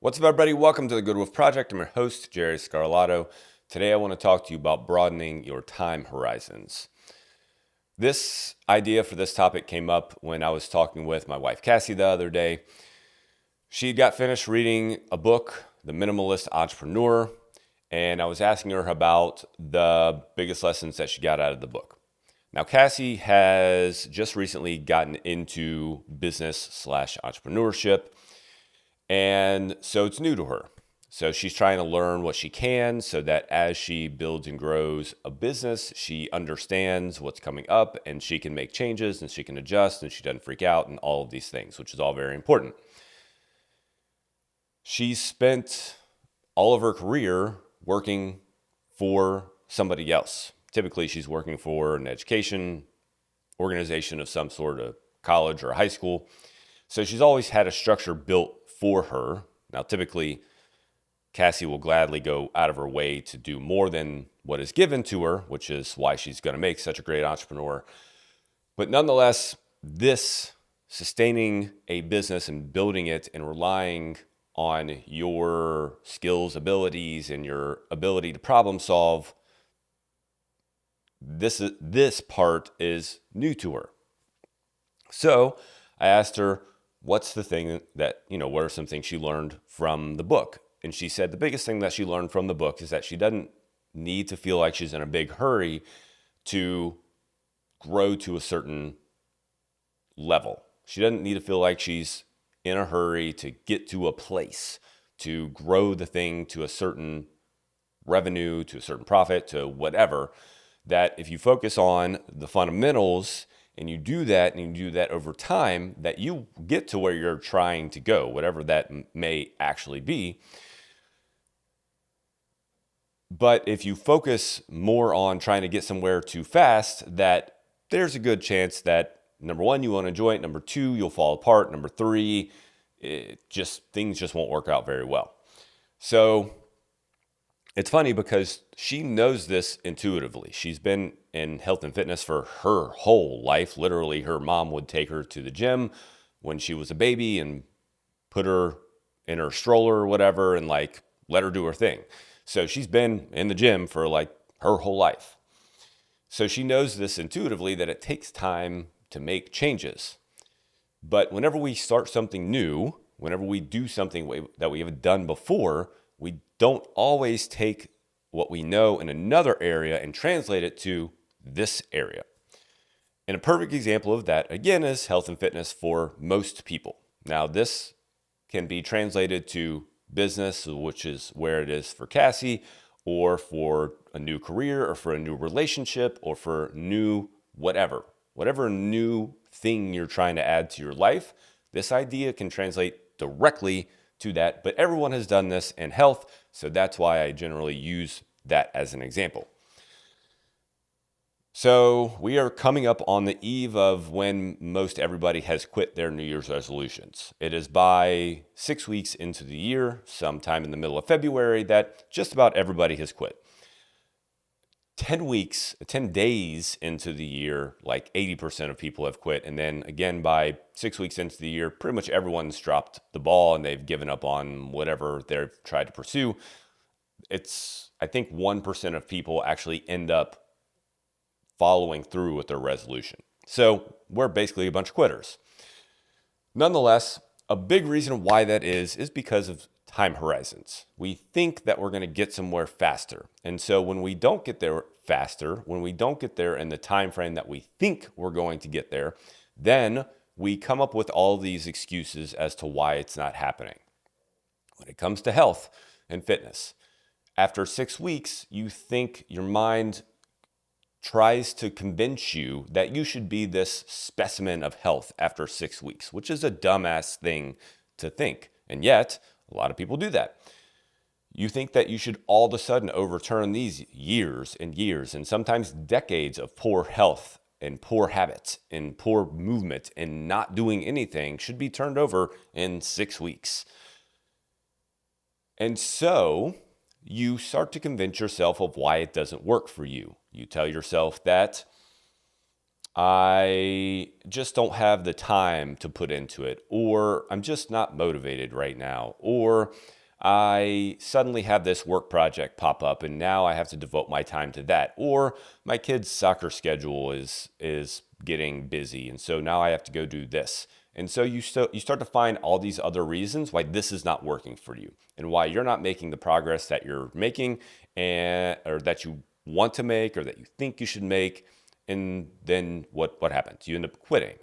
What's up, everybody? Welcome to the Good Wolf Project. I'm your host, Jerry Scarlato. Today, I want to talk to you about broadening your time horizons. This idea for this topic came up when I was talking with my wife, Cassie, the other day. She got finished reading a book, The Minimalist Entrepreneur, and I was asking her about the biggest lessons that she got out of the book. Now, Cassie has just recently gotten into business/entrepreneurship. And so it's new to her. So she's trying to learn what she can so that as she builds and grows a business, she understands what's coming up and she can make changes and she can adjust and she doesn't freak out and all of these things, which is all very important. She's spent all of her career working for somebody else. Typically, she's working for an education organization of some sort of college or high school. So she's always had a structure built for her. Now, typically, Cassie will gladly go out of her way to do more than what is given to her, which is why she's going to make such a great entrepreneur. But nonetheless, this sustaining a business and building it and relying on your skills, abilities, and your ability to problem solve, this part is new to her. So I asked her, what's the thing that, what are some things she learned from the book? And she said the biggest thing that she learned from the book is that she doesn't need to feel like she's in a big hurry to grow to a certain level. She doesn't need to feel like she's in a hurry to get to a place, to grow the thing to a certain revenue, to a certain profit, to whatever. That if you focus on the fundamentals and you do that over time, that you get to where you're trying to go, whatever that may actually be. But if you focus more on trying to get somewhere too fast, that there's a good chance that number one, you won't enjoy it. Number two, you'll fall apart. Number three, things just won't work out very well. So it's funny because she knows this intuitively. She's been in health and fitness for her whole life. Literally, her mom would take her to the gym when she was a baby and put her in her stroller or whatever and let her do her thing. So she's been in the gym for her whole life. So she knows this intuitively that it takes time to make changes. But whenever we start something new, whenever we do something that we haven't done before, we don't always take what we know in another area and translate it to this area. And a perfect example of that, again, is health and fitness for most people. Now, this can be translated to business, which is where it is for Cassie, or for a new career, or for a new relationship, or for new whatever new thing you're trying to add to your life. This idea can translate directly to that, but everyone has done this in health, so that's why I generally use that as an example. So we are coming up on the eve of when most everybody has quit their New Year's resolutions. It is by 6 weeks into the year, sometime in the middle of February, that just about everybody has quit. 10 days into the year, 80% of people have quit. And then again, by 6 weeks into the year, pretty much everyone's dropped the ball and they've given up on whatever they've tried to pursue. I think 1% of people actually end up following through with their resolution. So we're basically a bunch of quitters. Nonetheless, a big reason why that is because of time horizons. We think that we're going to get somewhere faster. And so when we don't get there faster, when we don't get there in the time frame that we think we're going to get there, then we come up with all these excuses as to why it's not happening. When it comes to health and fitness, after 6 weeks, you think your mind tries to convince you that you should be this specimen of health after 6 weeks, which is a dumbass thing to think. And yet, a lot of people do that. You think that you should all of a sudden overturn these years and years and sometimes decades of poor health and poor habits and poor movement and not doing anything should be turned over in 6 weeks. And so you start to convince yourself of why it doesn't work for you. You tell yourself that I just don't have the time to put into it, or I'm just not motivated right now, or I suddenly have this work project pop up and now I have to devote my time to that, or my kid's soccer schedule is getting busy and so now I have to go do this. And so you start to find all these other reasons why this is not working for you and why you're not making the progress that you're making and or that you want to make or that you think you should make. And then what happens? You end up quitting.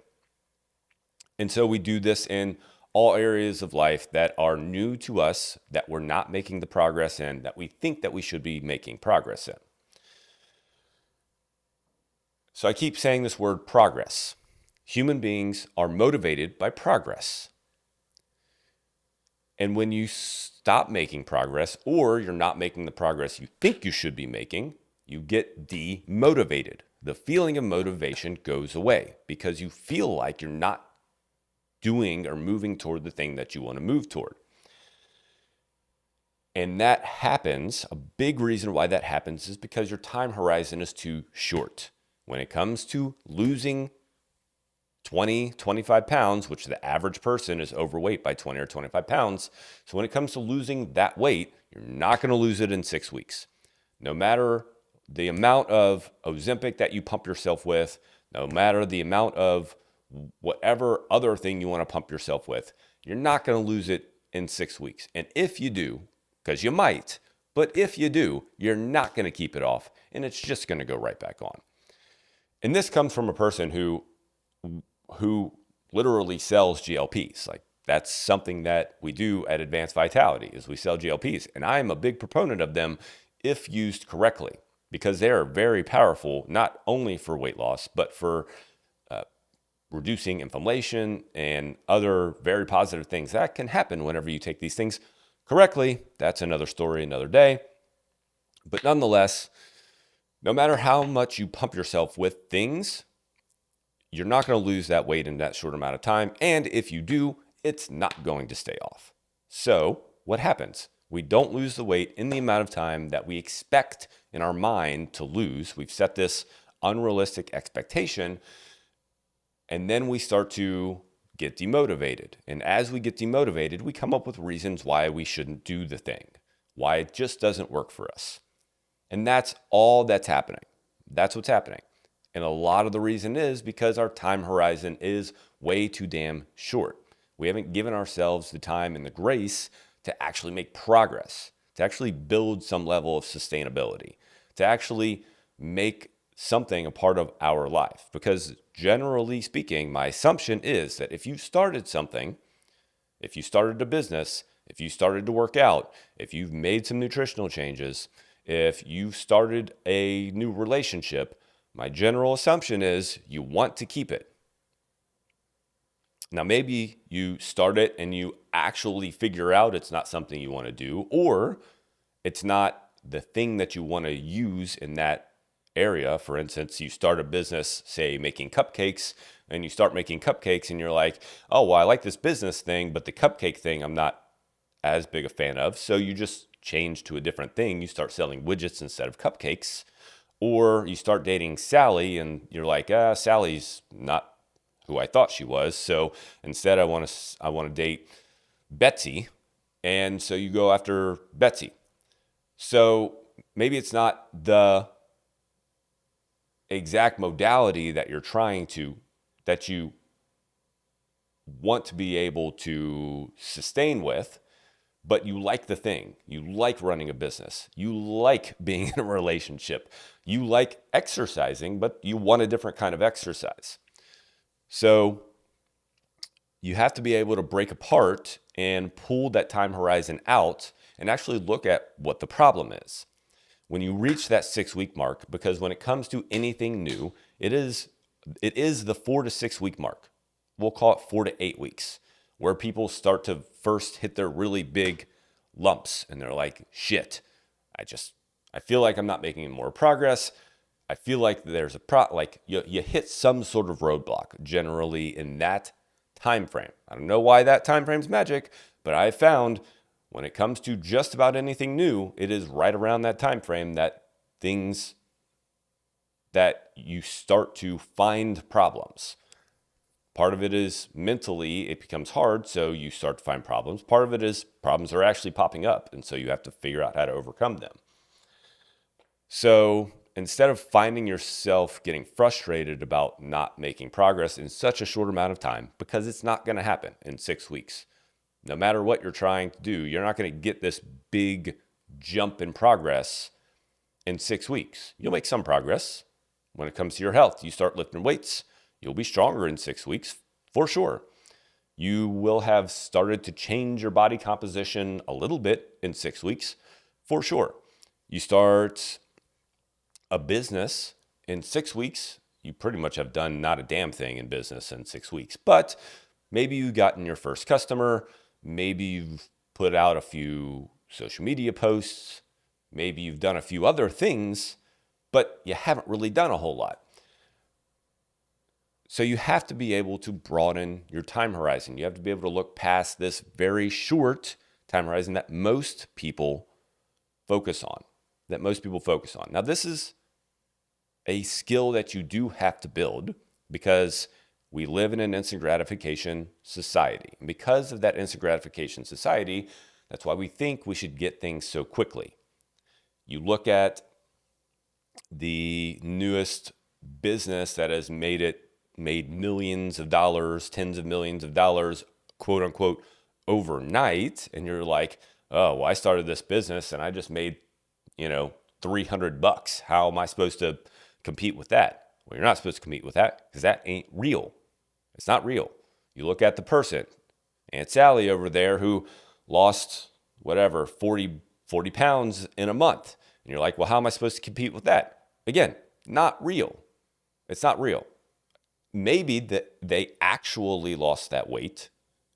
And so we do this in all areas of life that are new to us, that we're not making the progress in, that we think that we should be making progress in. So I keep saying this word progress. Human beings are motivated by progress. And when you stop making progress, or you're not making the progress you think you should be making, you get demotivated. The feeling of motivation goes away because you feel like you're not doing or moving toward the thing that you want to move toward. And that happens, a big reason why that happens is because your time horizon is too short. When it comes to losing 20, 25 pounds, which the average person is overweight by 20 or 25 pounds. So when it comes to losing that weight, you're not going to lose it in 6 weeks. No matter the amount of Ozempic that you pump yourself with, no matter the amount of whatever other thing you want to pump yourself with, you're not going to lose it in 6 weeks. And if you do, because you might, but if you do, you're not going to keep it off and it's just going to go right back on. And this comes from a person who literally sells GLPs. Like that's something that we do at Advanced Vitality is we sell GLPs. And I am a big proponent of them if used correctly because they are very powerful, not only for weight loss, but for reducing inflammation and other very positive things that can happen whenever you take these things correctly. That's another story, another day. But nonetheless, no matter how much you pump yourself with things, you're not going to lose that weight in that short amount of time. And if you do, it's not going to stay off. So what happens? We don't lose the weight in the amount of time that we expect in our mind to lose. We've set this unrealistic expectation. And then we start to get demotivated. And as we get demotivated, we come up with reasons why we shouldn't do the thing, why it just doesn't work for us. And that's all that's happening. That's what's happening. And a lot of the reason is because our time horizon is way too damn short. We haven't given ourselves the time and the grace to actually make progress, to actually build some level of sustainability, to actually make something a part of our life. Because generally speaking, my assumption is that if you started something, if you started a business, if you started to work out, if you've made some nutritional changes, if you've started a new relationship, my general assumption is you want to keep it. Now, maybe you start it and you actually figure out it's not something you want to do, or it's not the thing that you want to use in that area. For instance, you start a business, say making cupcakes, and you start making cupcakes and you're like, oh, well, I like this business thing, but the cupcake thing I'm not as big a fan of. So you just change to a different thing. You start selling widgets instead of cupcakes. Or you start dating Sally and you're like, Sally's not who I thought she was. So instead I want to date Betsy. And so you go after Betsy. So maybe it's not the exact modality that that you want to be able to sustain with, but you like the thing. You like running a business. You like being in a relationship. You like exercising, but you want a different kind of exercise. So you have to be able to break apart and pull that time horizon out and actually look at what the problem is. When you reach that 6-week mark, because when it comes to anything new, it is the 4 to 6 week mark. We'll call it 4 to 8 weeks, where people start to first hit their really big lumps and they're like, shit, I feel like I'm not making any more progress. I feel like there's you hit some sort of roadblock generally in that time frame. I don't know why that time frame's magic, but I found when it comes to just about anything new, it is right around that time frame that things that you start to find problems. Part of it is mentally, it becomes hard, so you start to find problems. Part of it is problems are actually popping up, and so you have to figure out how to overcome them. So instead of finding yourself getting frustrated about not making progress in such a short amount of time, because it's not going to happen in 6 weeks, no matter what you're trying to do, you're not going to get this big jump in progress in 6 weeks. You'll make some progress when it comes to your health. You start lifting weights, you'll be stronger in 6 weeks for sure. You will have started to change your body composition a little bit in 6 weeks for sure. You start a business in 6 weeks, you pretty much have done not a damn thing in business in 6 weeks. But maybe you've gotten your first customer, maybe you've put out a few social media posts, maybe you've done a few other things, but you haven't really done a whole lot. So you have to be able to broaden your time horizon. You have to be able to look past this very short time horizon that most people focus on. Now, this is a skill that you do have to build because we live in an instant gratification society. And because of that instant gratification society, that's why we think we should get things so quickly. You look at the newest business that has made millions of dollars, tens of millions of dollars, quote unquote, overnight, and you're like, oh, well, I started this business and I just made, $300. How am I supposed to compete with that? Well, you're not supposed to compete with that because that ain't real. It's not real. You look at the person, Aunt Sally over there, who lost 40 pounds in a month. And you're like, well, how am I supposed to compete with that? Again, not real. It's not real. Maybe that they actually lost that weight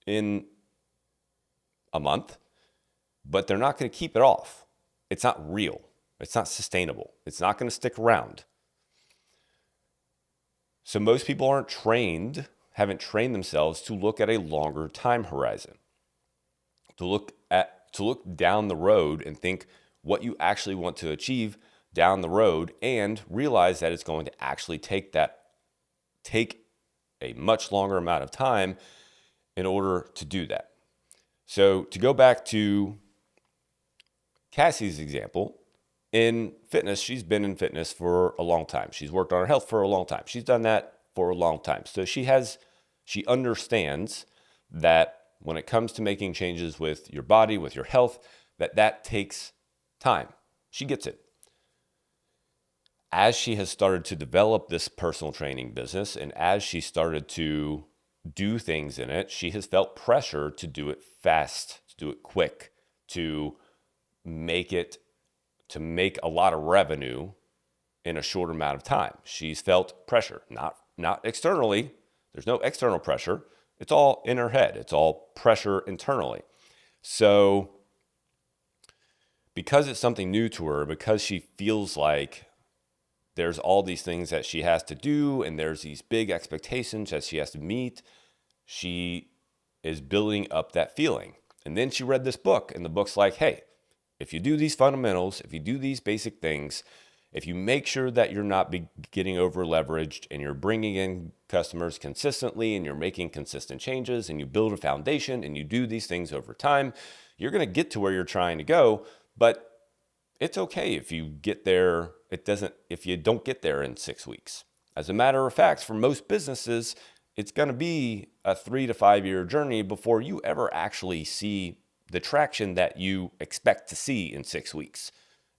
in a month, but they're not going to keep it off. It's not real. It's not sustainable. It's not going to stick around. So most people haven't trained themselves to look at a longer time horizon, to look down the road and think what you actually want to achieve down the road, and realize that it's going to actually take a much longer amount of time in order to do that. So to go back to Cassie's example, in fitness, she's been in fitness for a long time. She's worked on her health for a long time. She's done that for a long time. So she understands that when it comes to making changes with your body, with your health, that takes time. She gets it. As she has started to develop this personal training business, and as she started to do things in it, she has felt pressure to do it fast, to do it quick, to make a lot of revenue in a short amount of time. She's felt pressure, not externally. There's no external pressure. It's all in her head. It's all pressure internally. So because it's something new to her, because she feels like there's all these things that she has to do and there's these big expectations that she has to meet, she is building up that feeling. And then she read this book, and the book's like, hey, if you do these fundamentals, if you do these basic things, if you make sure that you're not getting over leveraged and you're bringing in customers consistently and you're making consistent changes and you build a foundation and you do these things over time, you're going to get to where you're trying to go. But it's okay if you get there. If you don't get there in 6 weeks. As a matter of fact, for most businesses, it's going to be a 3 to 5 year journey before you ever actually see the traction that you expect to see in 6 weeks.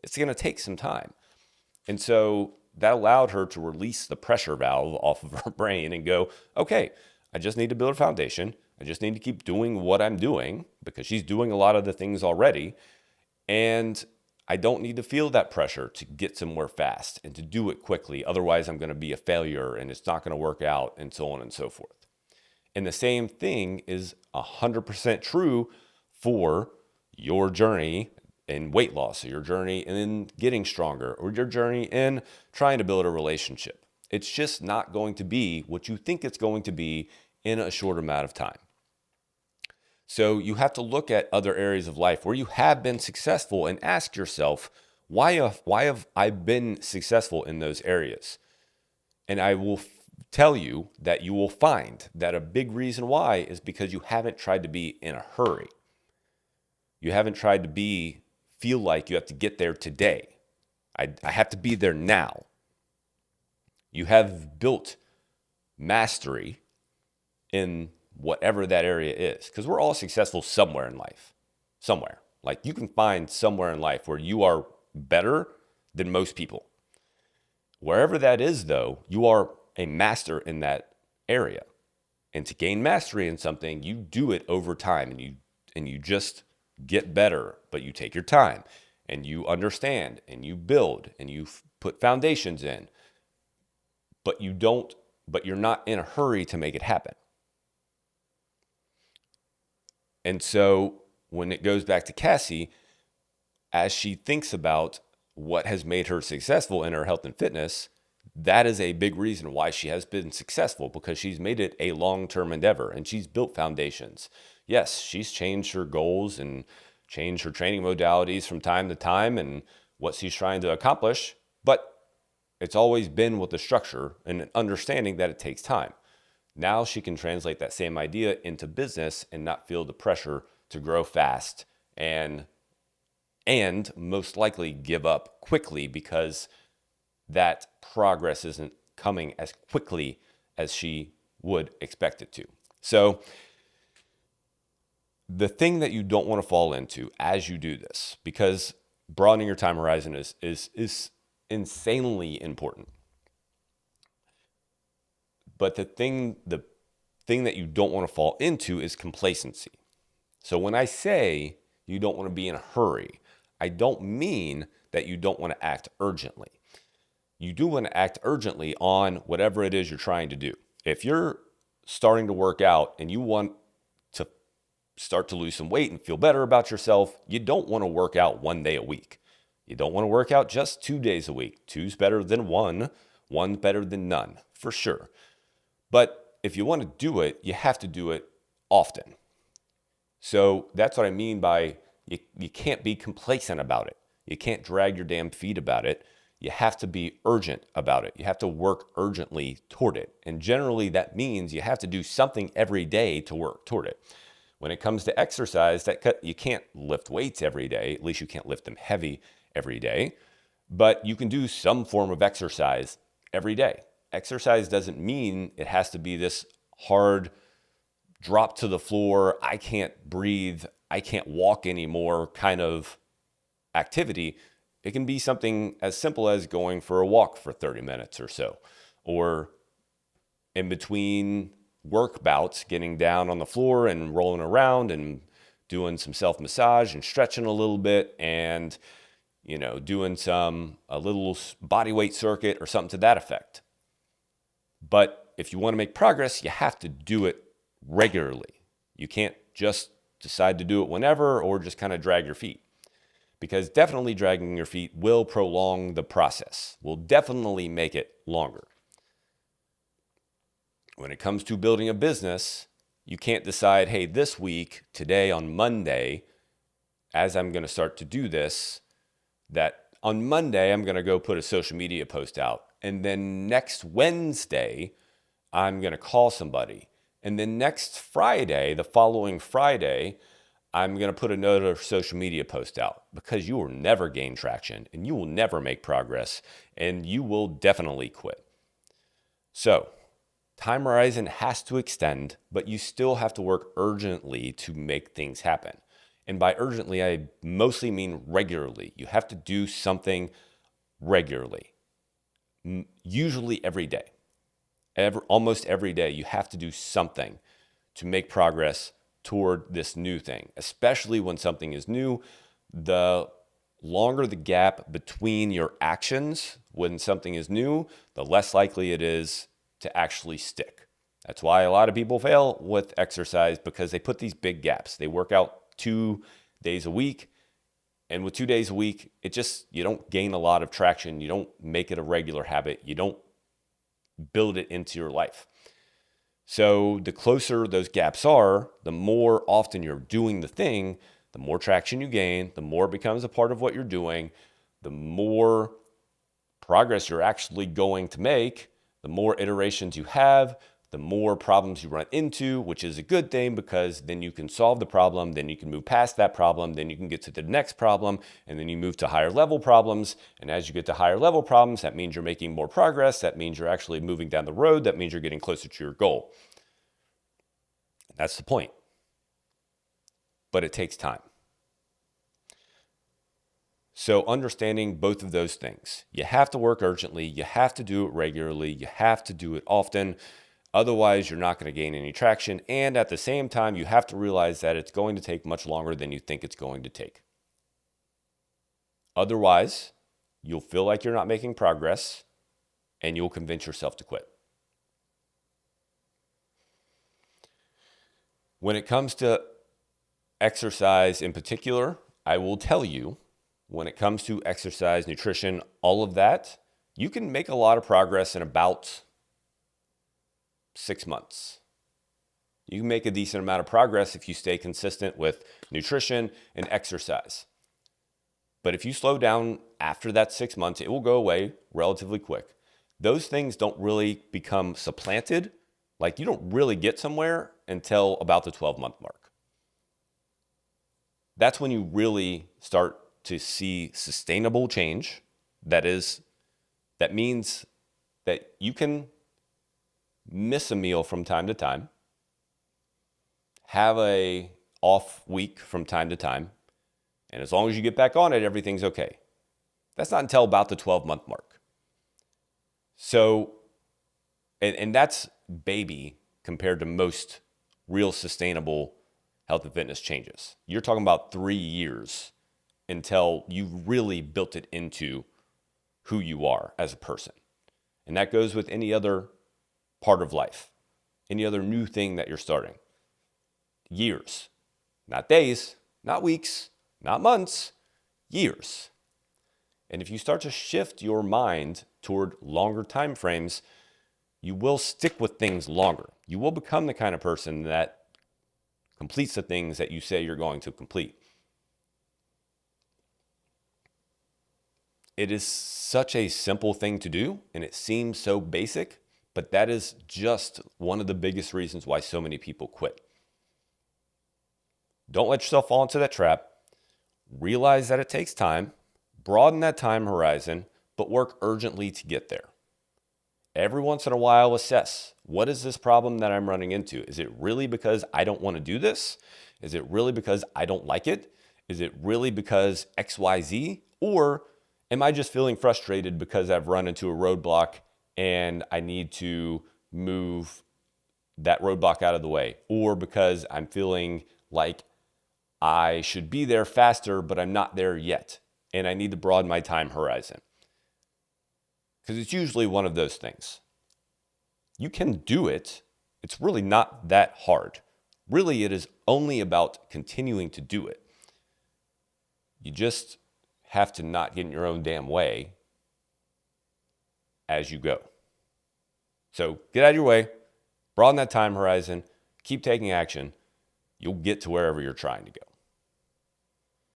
It's going to take some time. And so that allowed her to release the pressure valve off of her brain and go, okay, I just need to build a foundation. I just need to keep doing what I'm doing because she's doing a lot of the things already. And I don't need to feel that pressure to get somewhere fast and to do it quickly. Otherwise, I'm going to be a failure and it's not going to work out and so on and so forth. And the same thing is 100% true for your journey in weight loss, or your journey in getting stronger, or your journey in trying to build a relationship. It's just not going to be what you think it's going to be in a short amount of time. So you have to look at other areas of life where you have been successful and ask yourself, why have I been successful in those areas? And I will tell you that you will find that a big reason why is because you haven't tried to be in a hurry. You haven't tried to feel like you have to get there today. I have to be there now. You have built mastery in whatever that area is, because we're all successful somewhere in life. Somewhere. Like you can find somewhere in life where you are better than most people. Wherever that is, though, you are a master in that area. And to gain mastery in something, you do it over time, and you just get better, but you take your time and you understand and you build and you put foundations in. But you're not in a hurry to make it happen. And so when it goes back to Cassie, as she thinks about what has made her successful in her health and fitness, that is a big reason why she has been successful, because she's made it a long-term endeavor and she's built foundations. Yes, she's changed her goals and changed her training modalities from time to time and what she's trying to accomplish, but it's always been with the structure and an understanding that it takes time. Now she can translate that same idea into business and not feel the pressure to grow fast and most likely give up quickly, because that progress isn't coming as quickly as she would expect it to. So the thing that you don't want to fall into as you do this, because broadening your time horizon is insanely important. But the thing that you don't want to fall into is complacency. So when I say you don't want to be in a hurry, I don't mean that you don't want to act urgently. You do want to act urgently on whatever it is you're trying to do. If you're starting to work out and you want to start to lose some weight and feel better about yourself, you don't want to work out 1 day a week. You don't want to work out just 2 days a week. Two's better than one. One's better than none, for sure. But if you want to do it, you have to do it often. So that's what I mean by you can't be complacent about it. You can't drag your damn feet about it. You have to be urgent about it. You have to work urgently toward it. And generally that means you have to do something every day to work toward it. When it comes to exercise, you can't lift weights every day. At least you can't lift them heavy every day. But you can do some form of exercise every day. Exercise doesn't mean it has to be this hard drop to the floor, I can't breathe, I can't walk anymore kind of activity. It can be something as simple as going for a walk for 30 minutes or so, or in between work bouts, getting down on the floor and rolling around and doing some self-massage and stretching a little bit and, doing a little body weight circuit or something to that effect. But if you want to make progress, you have to do it regularly. You can't just decide to do it whenever or just kind of drag your feet, because definitely dragging your feet will prolong the process, will definitely make it longer. When it comes to building a business, you can't decide, hey, this week, today on Monday, as I'm going to start to do this, that on Monday, I'm going to go put a social media post out. And then next Wednesday, I'm going to call somebody. And then next Friday, the following Friday, I'm going to put another social media post out, because you will never gain traction and you will never make progress and you will definitely quit. So time horizon has to extend, but you still have to work urgently to make things happen. And by urgently, I mostly mean regularly. You have to do something regularly, usually every day. Almost every day, you have to do something to make progress toward this new thing, especially when something is new. The longer the gap between your actions when something is new, the less likely it is to actually stick. That's why a lot of people fail with exercise, because they put these big gaps. They work out 2 days a week, and with 2 days a week, you don't gain a lot of traction. You don't make it a regular habit. You don't build it into your life. So the closer those gaps are, the more often you're doing the thing, the more traction you gain, the more it becomes a part of what you're doing, the more progress you're actually going to make, The more iterations you have, the more problems you run into, which is a good thing because then you can solve the problem, then you can move past that problem, then you can get to the next problem, and then you move to higher level problems. And as you get to higher level problems, that means you're making more progress. That means you're actually moving down the road. That means you're getting closer to your goal. That's the point. But it takes time. So understanding both of those things, you have to work urgently, you have to do it regularly, you have to do it often. Otherwise, you're not going to gain any traction. And at the same time, you have to realize that it's going to take much longer than you think it's going to take. Otherwise, you'll feel like you're not making progress and you'll convince yourself to quit. When it comes to exercise in particular, I will tell you, when it comes to exercise, nutrition, all of that, you can make a lot of progress in about 6 months. You can make a decent amount of progress if you stay consistent with nutrition and exercise. But if you slow down after that 6 months, it will go away relatively quick. Those things don't really become supplanted. Like you don't really get somewhere until about the 12-month mark. That's when you really start to see sustainable change. That means that you can miss a meal from time to time, have a off week from time to time, and as long as you get back on it, everything's okay. That's not until about the 12-month mark. So, and that's baby compared to most real sustainable health and fitness changes. You're talking about 3 years until you've really built it into who you are as a person. And that goes with any other part of life, any other new thing that you're starting. Years, not days, not weeks, not months, years. And if you start to shift your mind toward longer time frames, you will stick with things longer. You will become the kind of person that completes the things that you say you're going to complete. It is such a simple thing to do, and it seems so basic, but that is just one of the biggest reasons why so many people quit. Don't let yourself fall into that trap. Realize that it takes time. Broaden that time horizon, but work urgently to get there. Every once in a while, assess, what is this problem that I'm running into? Is it really because I don't want to do this? Is it really because I don't like it? Is it really because XYZ? Or am I just feeling frustrated because I've run into a roadblock and I need to move that roadblock out of the way? Or because I'm feeling like I should be there faster, but I'm not there yet, and I need to broaden my time horizon? Because it's usually one of those things. You can do it. It's really not that hard. Really, it is only about continuing to do it. You just have to not get in your own damn way as you go. So get out of your way, broaden that time horizon, keep taking action. You'll get to wherever you're trying to go.